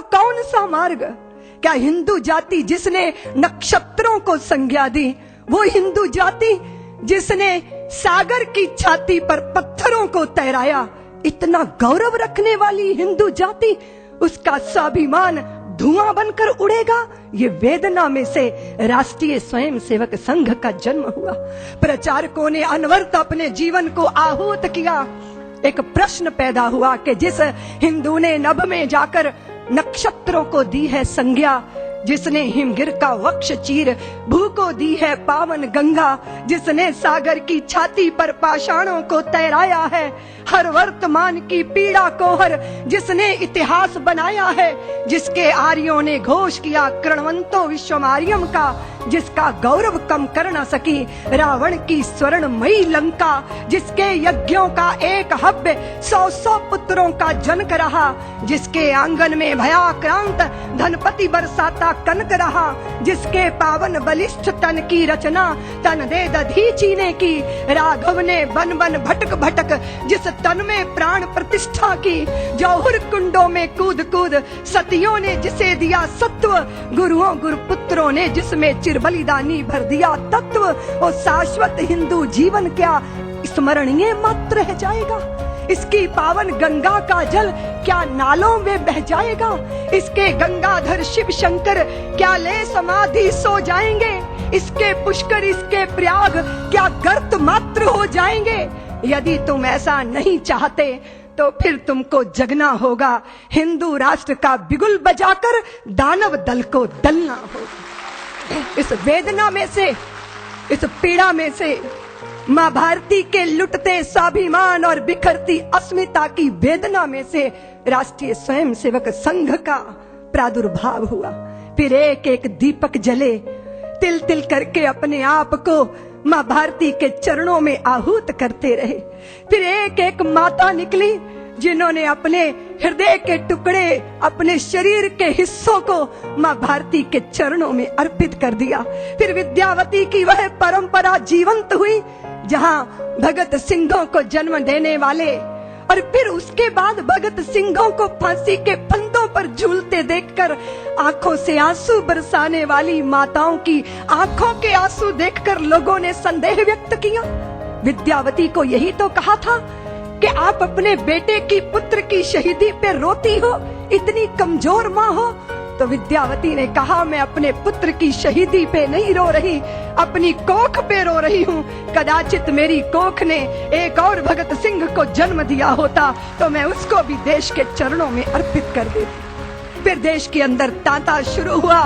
वो कौन सा मार्ग? क्या हिंदू जाति जिसने नक्षत्रों को संज्ञा दी, वो हिंदू जाति जिसने सागर की छाती पर पत्थरों को तैराया, इतना गौरव रखने वाली हिंदू जाति, उसका स्वाभिमान धुआं बनकर उड़ेगा? ये वेदना में से राष्ट्रीय स्वयंसेवक संघ का जन्म हुआ। प्रचारकों ने अनवरत अपने जीवन को आहूत किया। एक प्रश्न पैदा हुआ कि जिस हिंदू ने नभ में जाकर नक्षत्रों को दी है संज्ञा, जिसने हिमगिर का वक्ष चीर भू को दी है पावन गंगा, जिसने सागर की छाती पर पाषाणों को तैराया है, हर वर्तमान की पीड़ा को हर जिसने इतिहास बनाया है, जिसके आर्यों ने घोष किया कृणवंतो विश्वमार्यम का, जिसका गौरव कम कर न सकी रावण की स्वर्णमयी लंका, जिसके यज्ञों का एक हव्य 100 पुत्रों का जनक रहा, जिसके आंगन में भयाक्रांत धनपति बरसाता कनक रहा, जिसके पावन बलिष्ठ तन की रचना तन दे दधीची ने की, राघव ने बन बन भटक भटक जिस तन में प्राण प्रतिष्ठा की, जौहर कुंडों में कूद कूद सतियों ने जिसे दिया सत्व, गुरुओं गुरुपुत्रों ने जिसमें चिरबलिदानी भर दिया तत्व, और शाश्वत हिंदू जीवन क्या स्मरणीय मात्र रह जाएगा? इसकी पावन गंगा का जल क्या नालों में बह जाएगा? इसके गंगाधर शिव शंकर क्या ले समाधि सो जाएंगे? इसके पुष्कर इसके प्रयाग क्या गर्त मात्र हो जाएंगे? यदि तुम ऐसा नहीं चाहते तो फिर तुमको जगना होगा, हिंदू राष्ट्र का बिगुल बजाकर दानव दल को दलना होगा। इस वेदना में से, इस पीड़ा में से, मां भारती के लुटते स्वाभिमान और बिखरती अस्मिता की वेदना में से राष्ट्रीय स्वयंसेवक संघ का प्रादुर्भाव हुआ। फिर एक एक दीपक जले, तिल तिल करके अपने आप को मां भारती के चरणों में आहूत करते रहे। फिर एक एक माता निकली जिन्होंने अपने हृदय के टुकड़े, अपने शरीर के हिस्सों को मां भारती के चरणों में अर्पित कर दिया। फिर विद्यावती की वह परंपरा जीवंत हुई जहां भगत सिंहों को जन्म देने वाले, और फिर उसके बाद भगत सिंहों को फांसी के फंदों पर झूलते देखकर आंखों से आंसू बरसाने वाली माताओं की आंखों के आंसू देखकर लोगों ने संदेह व्यक्त किया। विद्यावती को यही तो कहा था कि आप अपने बेटे की पुत्र की शहीदी पे रोती हो, इतनी कमजोर माँ हो। तो विद्यावती ने कहा, मैं अपने पुत्र की शहीदी पे नहीं रो रही, अपनी कोख पे रो रही हूँ। कदाचित मेरी कोख ने एक और भगत सिंह को जन्म दिया होता तो मैं उसको भी देश के चरणों में अर्पित कर देती। फिर देश के अंदर तांता शुरू हुआ।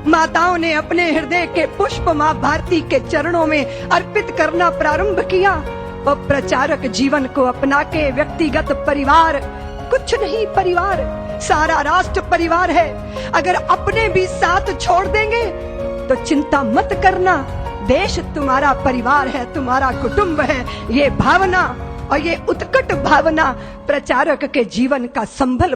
माताओं ने अपने हृदय के पुष्प मां भारती के चरणों में अर्पित करना प्रारंभ किया। और प्रचारक जीवन को अपना के व्यक्तिगत परिवार कुछ नहीं, परिवार सारा राष्ट्र परिवार है। अगर अपने भी साथ छोड़ देंगे तो चिंता मत करना, देश तुम्हारा परिवार है, तुम्हारा कुटुंब है। ये भावना और ये उत्कट भावना प्रचारक के जीवन का संबल